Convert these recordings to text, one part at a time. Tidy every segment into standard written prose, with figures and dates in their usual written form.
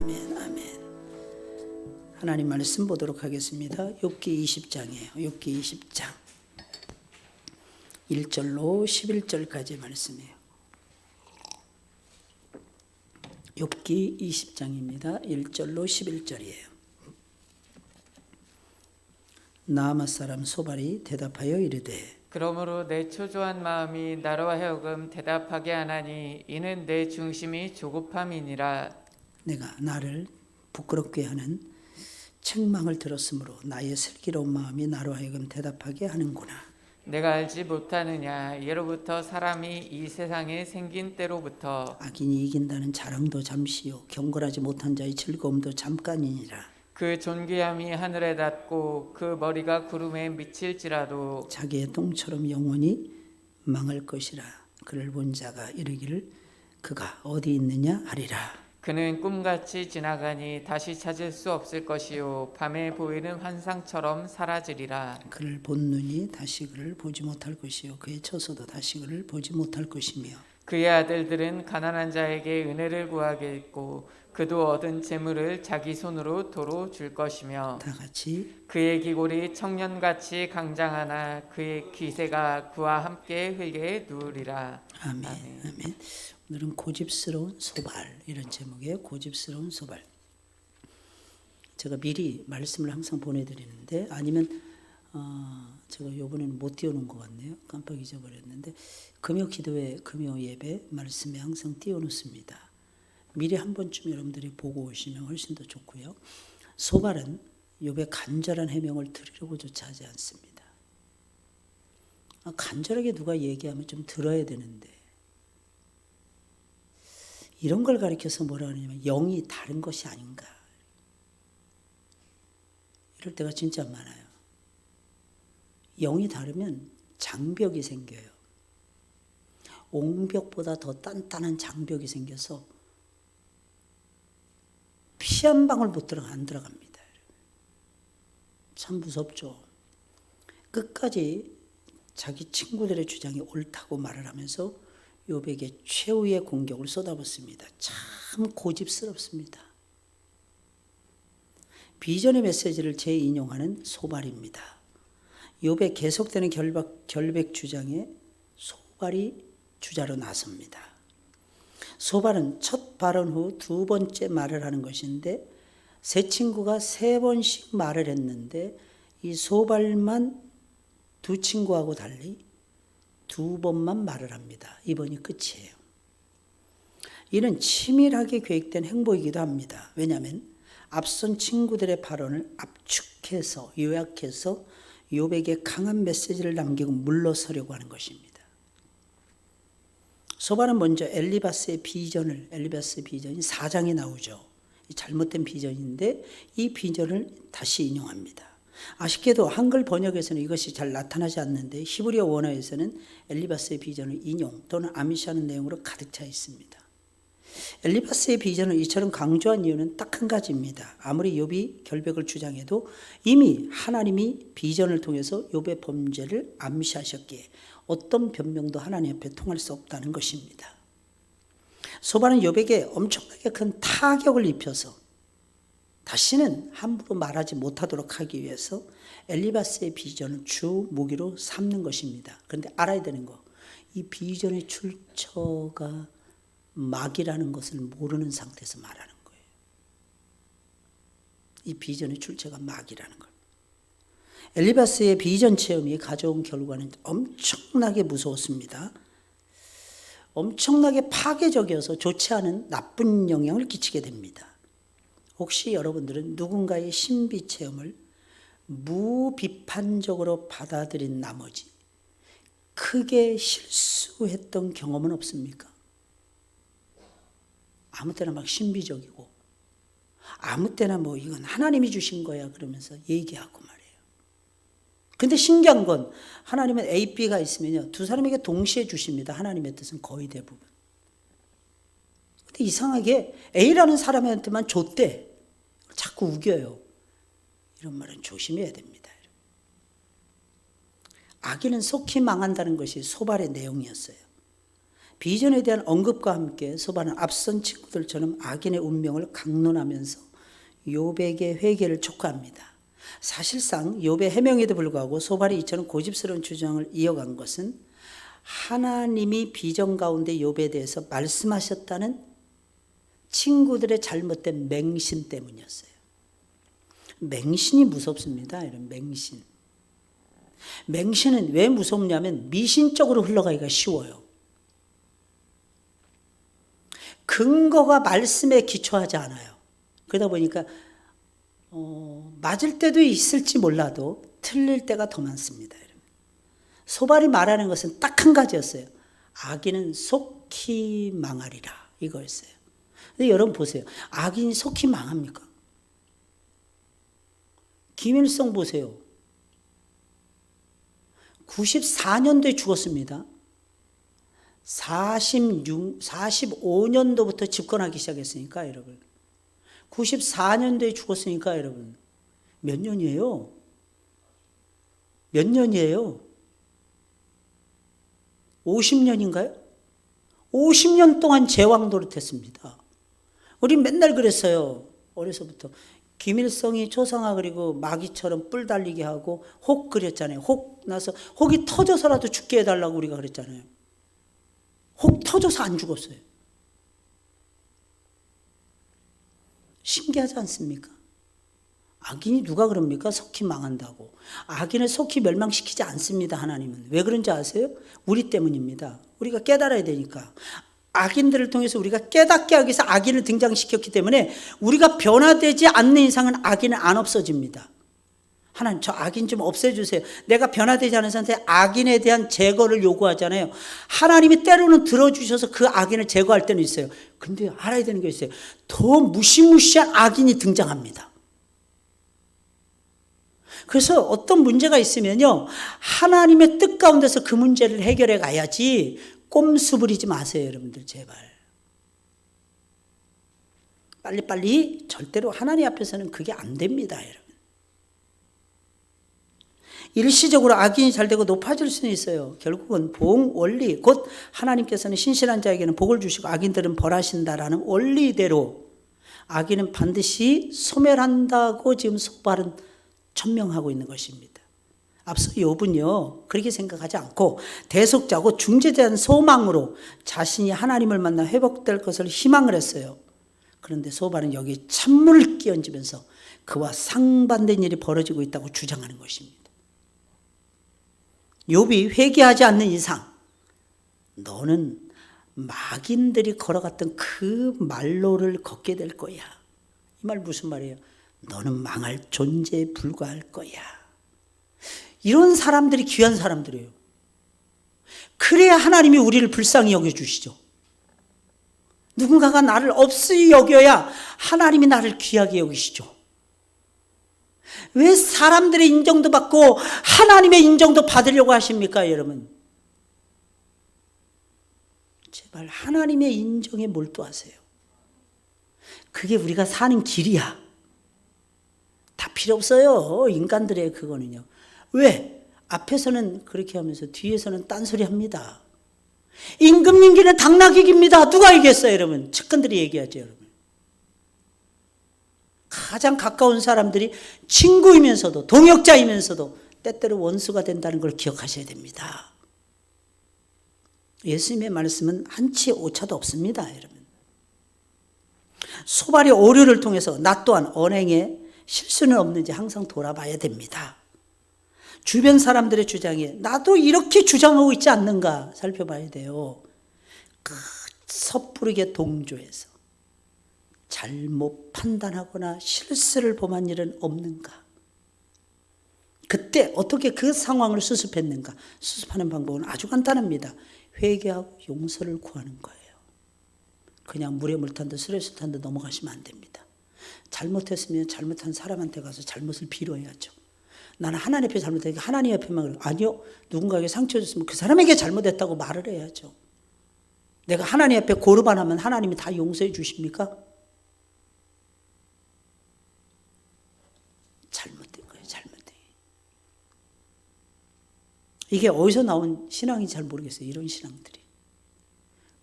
아멘, 아멘. 하나님 말씀 보도록 하겠습니다. 욥기 20장이에요. 욥기 20장 1절로 11절까지 말씀이에요. 욥기 20장입니다. 1절로 11절이에요. 나아마 사람 소발이 대답하여 이르되 그러므로 내 초조한 마음이 나로 하여금 대답하게 하나니 이는 내 중심이 조급함이니라. 내가 나를 부끄럽게 하는 책망을 들었으므로 나의 슬기로운 마음이 나로 하여금 대답하게 하는구나. 내가 알지 못하느냐 예로부터 사람이 이 세상에 생긴 때로부터 악인이 이긴다는 자랑도 잠시요 경건하지 못한 자의 즐거움도 잠깐이니라. 그 존귀함이 하늘에 닿고 그 머리가 구름에 미칠지라도 자기의 똥처럼 영원히 망할 것이라. 그를 본 자가 이르기를 그가 어디 있느냐 하리라. 그는 꿈같이 지나가니 다시 찾을 수 없을 것이요 밤에 보이는 환상처럼 사라지리라. 그를 본 눈이 다시 그를 보지 못할 것이요 그의 처소도 다시 그를 보지 못할 것이며 그의 아들들은 가난한 자에게 은혜를 구하겠고 그도 얻은 재물을 자기 손으로 도로 줄 것이며 다 같이 그의 기골이 청년같이 강장하나 그의 기세가 그와 함께 흙에 누우리라. 아멘. 아멘. 오늘은 고집스러운 소발, 이런 제목의 고집스러운 소발. 제가 미리 말씀을 항상 보내드리는데 아니면 제가 이번에는 못 띄워놓은 것 같네요. 깜빡 잊어버렸는데 금요 기도회, 금요 예배 말씀에 항상 띄워놓습니다. 미리 한 번쯤 여러분들이 보고 오시면 훨씬 더 좋고요. 소발은 욥의 간절한 해명을 들으려고조차 하지 않습니다. 간절하게 누가 얘기하면 좀 들어야 되는데 이런 걸 가리켜서 뭐라 하냐면 영이 다른 것이 아닌가. 이럴 때가 진짜 많아요. 영이 다르면 장벽이 생겨요. 옹벽보다 더 단단한 장벽이 생겨서 피 한 방울 안 들어갑니다. 참 무섭죠. 끝까지 자기 친구들의 주장이 옳다고 말을 하면서 욥에게 최후의 공격을 쏟아붓습니다. 참 고집스럽습니다. 비전의 메시지를 재인용하는 소발입니다. 욥의 계속되는 결백 주장에 소발이 주자로 나섭니다. 소발은 첫 발언 후 두 번째 말을 하는 것인데 세 친구가 세 번씩 말을 했는데 이 소발만 두 친구하고 달리 두 번만 말을 합니다. 이번이 끝이에요. 이는 치밀하게 계획된 행보이기도 합니다. 왜냐하면 앞선 친구들의 발언을 압축해서 요약해서 욥에게 강한 메시지를 남기고 물러서려고 하는 것입니다. 소발은 먼저 엘리바스의 비전이 4장에 나오죠. 잘못된 비전인데 이 비전을 다시 인용합니다. 아쉽게도 한글 번역에서는 이것이 잘 나타나지 않는데 히브리어 원어에서는 엘리바스의 비전을 인용 또는 암시하는 내용으로 가득 차 있습니다. 엘리바스의 비전을 이처럼 강조한 이유는 딱 한 가지입니다. 아무리 욥이 결백을 주장해도 이미 하나님이 비전을 통해서 욥의 범죄를 암시하셨기에 어떤 변명도 하나님 앞에 통할 수 없다는 것입니다. 소발은 욥에게 엄청나게 큰 타격을 입혀서 다시는 함부로 말하지 못하도록 하기 위해서 엘리바스의 비전을 주 무기로 삼는 것입니다. 그런데 알아야 되는 거, 이 비전의 출처가 막이라는 것을 모르는 상태에서 말하는 거예요. 이 비전의 출처가 막이라는 걸. 엘리바스의 비전 체험이 가져온 결과는 엄청나게 무서웠습니다. 엄청나게 파괴적이어서 좋지 않은 나쁜 영향을 끼치게 됩니다. 혹시 여러분들은 누군가의 신비 체험을 무비판적으로 받아들인 나머지 크게 실수했던 경험은 없습니까? 아무 때나 막 신비적이고 아무 때나 뭐 이건 하나님이 주신 거야 그러면서 얘기하고 말이에요. 근데 신기한 건 하나님은 A, B가 있으면요 두 사람에게 동시에 주십니다. 하나님의 뜻은 거의 대부분. 근데 이상하게 A라는 사람한테만 줬대. 자꾸 우겨요. 이런 말은 조심해야 됩니다. 악인은 속히 망한다는 것이 소발의 내용이었어요. 비전에 대한 언급과 함께 소바는 앞선 친구들처럼 악인의 운명을 강론하면서 욥에게 회개를 촉구합니다. 사실상 욥의 해명에도 불구하고 소발이 이처럼 고집스러운 주장을 이어간 것은 하나님이 비전 가운데 욥에 대해서 말씀하셨다는 친구들의 잘못된 맹신 때문이었어요. 맹신이 무섭습니다. 이런 맹신. 맹신은 왜 무섭냐면 미신적으로 흘러가기가 쉬워요. 근거가 말씀에 기초하지 않아요. 그러다 보니까 맞을 때도 있을지 몰라도 틀릴 때가 더 많습니다. 소발이 말하는 것은 딱 한 가지였어요. 악인은 속히 망하리라, 이거였어요. 근데 여러분 보세요. 악인이 속히 망합니까? 김일성 보세요. 94년도에 죽었습니다. 45년도부터 집권하기 시작했으니까 여러분. 94년도에 죽었으니까 여러분. 몇 년이에요? 몇 년이에요? 50년인가요? 50년 동안 제왕 노릇했습니다. 우린 맨날 그랬어요. 어려서부터. 김일성이 초상화 그리고 마귀처럼 뿔 달리게 하고 혹 그렸잖아요. 혹 나서 혹이 터져서라도 죽게 해달라고 우리가 그랬잖아요. 혹 터져서 안 죽었어요. 신기하지 않습니까? 악인이 누가 그럽니까? 속히 망한다고. 악인을 속히 멸망시키지 않습니다. 하나님은. 왜 그런지 아세요? 우리 때문입니다. 우리가 깨달아야 되니까. 악인들을 통해서 우리가 깨닫게 하기 위해서 악인을 등장시켰기 때문에 우리가 변화되지 않는 이상은 악인은 안 없어집니다. 하나님, 저 악인 좀 없애주세요. 내가 변화되지 않은 상태에 악인에 대한 제거를 요구하잖아요. 하나님이 때로는 들어주셔서 그 악인을 제거할 때는 있어요. 근데 알아야 되는 게 있어요. 더 무시무시한 악인이 등장합니다. 그래서 어떤 문제가 있으면요, 하나님의 뜻 가운데서 그 문제를 해결해 가야지 꼼수 부리지 마세요, 여러분들 제발. 빨리빨리 절대로 하나님 앞에서는 그게 안 됩니다, 여러분. 일시적으로 악인이 잘되고 높아질 수는 있어요. 결국은 봉 원리, 곧 하나님께서는 신실한 자에게는 복을 주시고 악인들은 벌하신다라는 원리대로 악인은 반드시 소멸한다고 지금 소발은 천명하고 있는 것입니다. 앞서 욥은요 그렇게 생각하지 않고 대속자고 중재자의 소망으로 자신이 하나님을 만나 회복될 것을 희망을 했어요. 그런데 소발은 여기 찬물을 끼얹으면서 그와 상반된 일이 벌어지고 있다고 주장하는 것입니다. 욥이 회개하지 않는 이상 너는 마귀인들이 걸어갔던 그 말로를 걷게 될 거야. 이 말 무슨 말이에요? 너는 망할 존재에 불과할 거야. 이런 사람들이 귀한 사람들이에요. 그래야 하나님이 우리를 불쌍히 여겨주시죠. 누군가가 나를 없이 여겨야 하나님이 나를 귀하게 여기시죠. 왜 사람들의 인정도 받고 하나님의 인정도 받으려고 하십니까, 여러분? 제발 하나님의 인정에 몰두하세요. 그게 우리가 사는 길이야. 다 필요 없어요. 인간들의 그거는요. 왜? 앞에서는 그렇게 하면서 뒤에서는 딴소리 합니다. 임금님기는 당나귀기입니다. 누가 이겼어요, 여러분? 측근들이 얘기하죠, 여러분. 가장 가까운 사람들이 친구이면서도 동역자이면서도 때때로 원수가 된다는 걸 기억하셔야 됩니다. 예수님의 말씀은 한치 오차도 없습니다, 여러분. 소발의 오류를 통해서 나 또한 언행에 실수는 없는지 항상 돌아봐야 됩니다. 주변 사람들의 주장에 나도 이렇게 주장하고 있지 않는가 살펴봐야 돼요. 섣부르게 동조해서 잘못 판단하거나 실수를 범한 일은 없는가? 그때 어떻게 그 상황을 수습했는가? 수습하는 방법은 아주 간단합니다. 회개하고 용서를 구하는 거예요. 그냥 물에 물 탄 듯 술에 술 탄 듯 넘어가시면 안 됩니다. 잘못했으면 잘못한 사람한테 가서 잘못을 빌어야죠. 나는 하나님 앞에 잘못했으니까 하나님 앞에만 그래요. 아니요. 누군가에게 상처 줬으면 그 사람에게 잘못했다고 말을 해야죠. 내가 하나님 앞에 고르반하면 하나님이 다 용서해 주십니까? 잘못된 거예요. 잘못된. 이게 어디서 나온 신앙인지 잘 모르겠어요. 이런 신앙들이.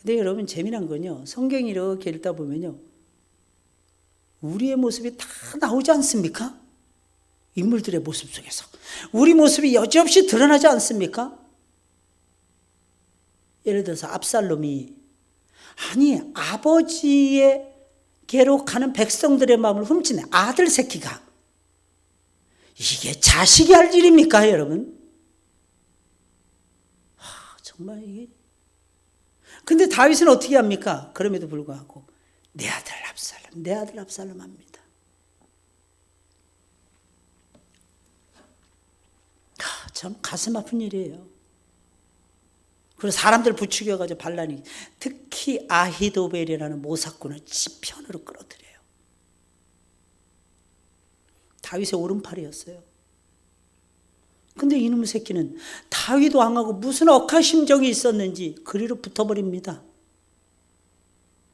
근데 여러분 재미난 건요, 성경 이렇게 읽다 보면요, 우리의 모습이 다 나오지 않습니까? 인물들의 모습 속에서 우리 모습이 여지없이 드러나지 않습니까? 예를 들어서 압살롬이 아버지에게로 가는 백성들의 마음을 훔치네. 아들 새끼가. 이게 자식이 할 일입니까, 여러분? 정말 이게. 근데 다윗은 어떻게 합니까? 그럼에도 불구하고 내 아들 압살롬 합니다. 참 가슴 아픈 일이에요. 그리고 사람들 부추겨가지고 반란이, 특히 아히도벨이라는 모사꾼을 지 편으로 끌어들여요. 다윗의 오른팔이었어요. 근데 이놈의 새끼는 다윗 왕하고 무슨 억하심정이 있었는지 그리로 붙어버립니다.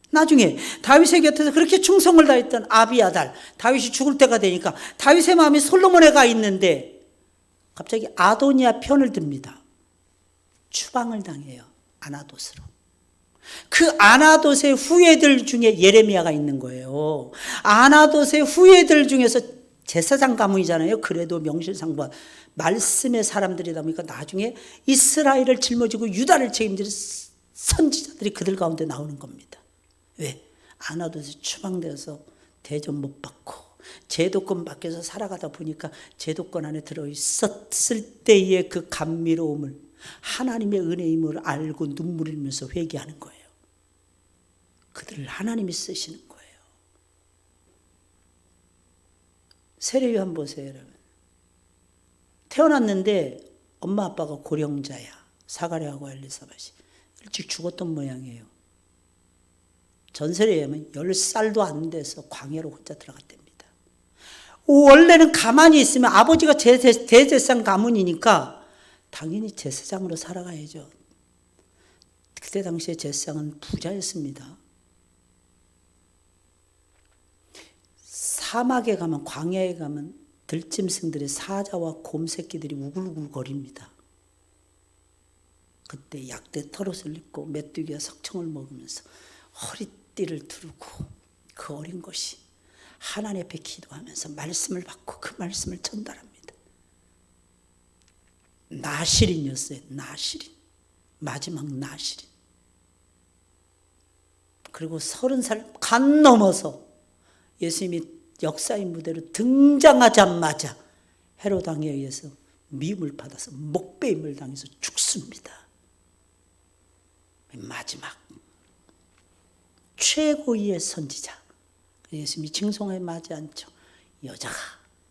나중에 다윗의 곁에서 그렇게 충성을 다했던 아비아달, 다윗이 죽을 때가 되니까 다윗의 마음이 솔로몬에 가 있는데 갑자기 아도니아 편을 듭니다. 추방을 당해요. 아나돗으로. 그 아나돗의 후예들 중에 예레미야가 있는 거예요. 아나돗의 후예들 중에서 제사장 가문이잖아요. 그래도 명실상부한 말씀의 사람들이다 보니까 나중에 이스라엘을 짊어지고 유다를 책임질 선지자들이 그들 가운데 나오는 겁니다. 왜? 아나돗에 추방되어서 대접 못 받고 제도권 밖에서 살아가다 보니까 제도권 안에 들어있었을 때의 그 감미로움을, 하나님의 은혜임을 알고 눈물을 흘리면서 회개하는 거예요. 그들을 하나님이 쓰시는 거예요. 세례요한 보세요, 여러분. 태어났는데 엄마 아빠가 고령자야. 사가랴하고 엘리사벳이 일찍 죽었던 모양이에요. 전설에 의하면 10살도 안 돼서 광야로 혼자 들어갔답니다. 원래는 가만히 있으면 아버지가 대제사장 가문이니까 당연히 제사장으로 살아가야죠. 그때 당시에 제사장은 부자였습니다. 사막에 가면, 광야에 가면 들짐승들의 사자와 곰새끼들이 우글우글 거립니다. 그때 약대 털옷을 입고 메뚜기와 석청을 먹으면서 허리띠를 두르고 그 어린 것이 하나님 앞에 기도하면서 말씀을 받고 그 말씀을 전달합니다. 나시린이었어요. 나시린. 마지막 나시린. 그리고 30살 간 넘어서 예수님이 역사의 무대로 등장하자마자 헤롯 왕에 의해서 미움을 받아서 목배임을 당해서 죽습니다. 마지막 최고의 선지자. 예수님이 징송에 맞지 않죠. 여자가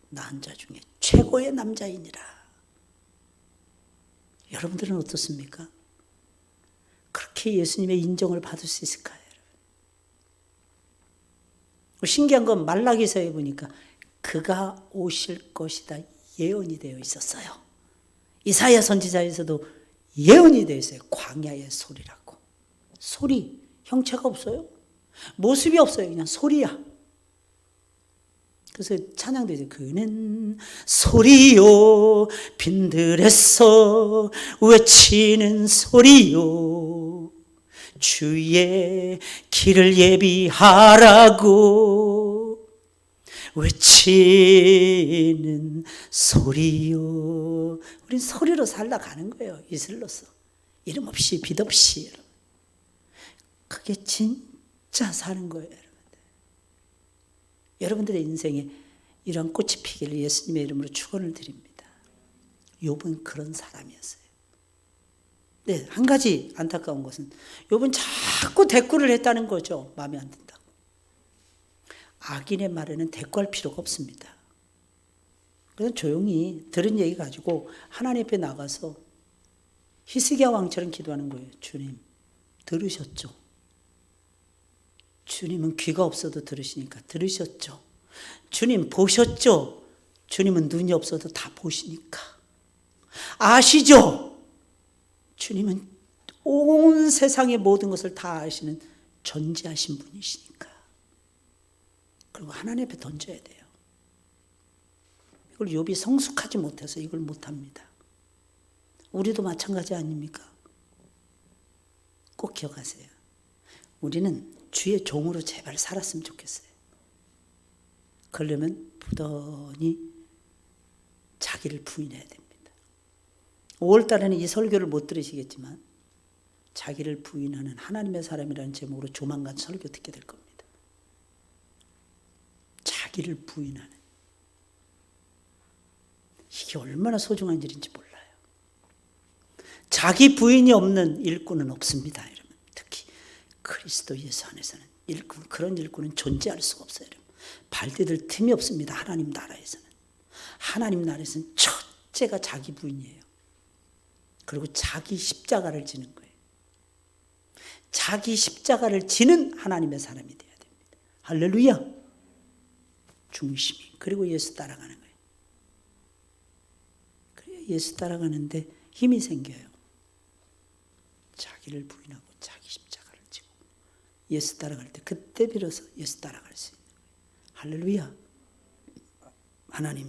낳은 자 중에 최고의 남자이니라. 여러분들은 어떻습니까? 그렇게 예수님의 인정을 받을 수 있을까요? 신기한 건 말라기서에 보니까 그가 오실 것이다 예언이 되어 있었어요. 이사야 선지자에서도 예언이 되어 있어요. 광야의 소리라고. 소리, 형체가 없어요. 모습이 없어요. 그냥 소리야. 그래서 찬양도 이제 그는 소리요 빈들에서 외치는 소리요 주의 길을 예비하라고 외치는 소리요. 우린 소리로 살아가는 거예요. 이슬로서. 이름 없이 빛 없이. 그게 진짜 사는 거예요. 여러분들의 인생에 이런 꽃이 피기를 예수님의 이름으로 축원을 드립니다. 욥은 그런 사람이었어요. 네, 한 가지 안타까운 것은 욥은 자꾸 대꾸를 했다는 거죠. 마음에 안 든다고. 악인의 말에는 대꾸할 필요가 없습니다. 그냥 조용히 들은 얘기 가지고 하나님 앞에 나가서 히스기야 왕처럼 기도하는 거예요. 주님, 들으셨죠? 주님은 귀가 없어도 들으시니까 들으셨죠? 주님 보셨죠? 주님은 눈이 없어도 다 보시니까 아시죠? 주님은 온 세상의 모든 것을 다 아시는 전지하신 분이시니까. 그리고 하나님 앞에 던져야 돼요. 이걸 욥이 성숙하지 못해서 이걸 못합니다. 우리도 마찬가지 아닙니까? 꼭 기억하세요. 우리는 주의 종으로 제발 살았으면 좋겠어요. 그러려면 부단히 자기를 부인해야 됩니다. 5월 달에는 이 설교를 못 들으시겠지만 자기를 부인하는 하나님의 사람이라는 제목으로 조만간 설교 듣게 될 겁니다. 자기를 부인하는, 이게 얼마나 소중한 일인지 몰라요. 자기 부인이 없는 일꾼은 없습니다. 여러분. 특히 그리스도 예수 안에서는 그런 일꾼은 존재할 수가 없어요. 여러분. 발디딜 틈이 없습니다. 하나님 나라에서는. 하나님 나라에서는 첫째가 자기 부인이에요. 그리고 자기 십자가를 지는 거예요. 자기 십자가를 지는 하나님의 사람이 되어야 됩니다. 할렐루야. 중심이. 그리고 예수 따라가는 거예요. 그래야 예수 따라가는데 힘이 생겨요. 자기를 부인하고 자기 십자가를 지고 예수 따라갈 때 그때 비로소 예수 따라갈 수 있는 거예요. 할렐루야. 하나님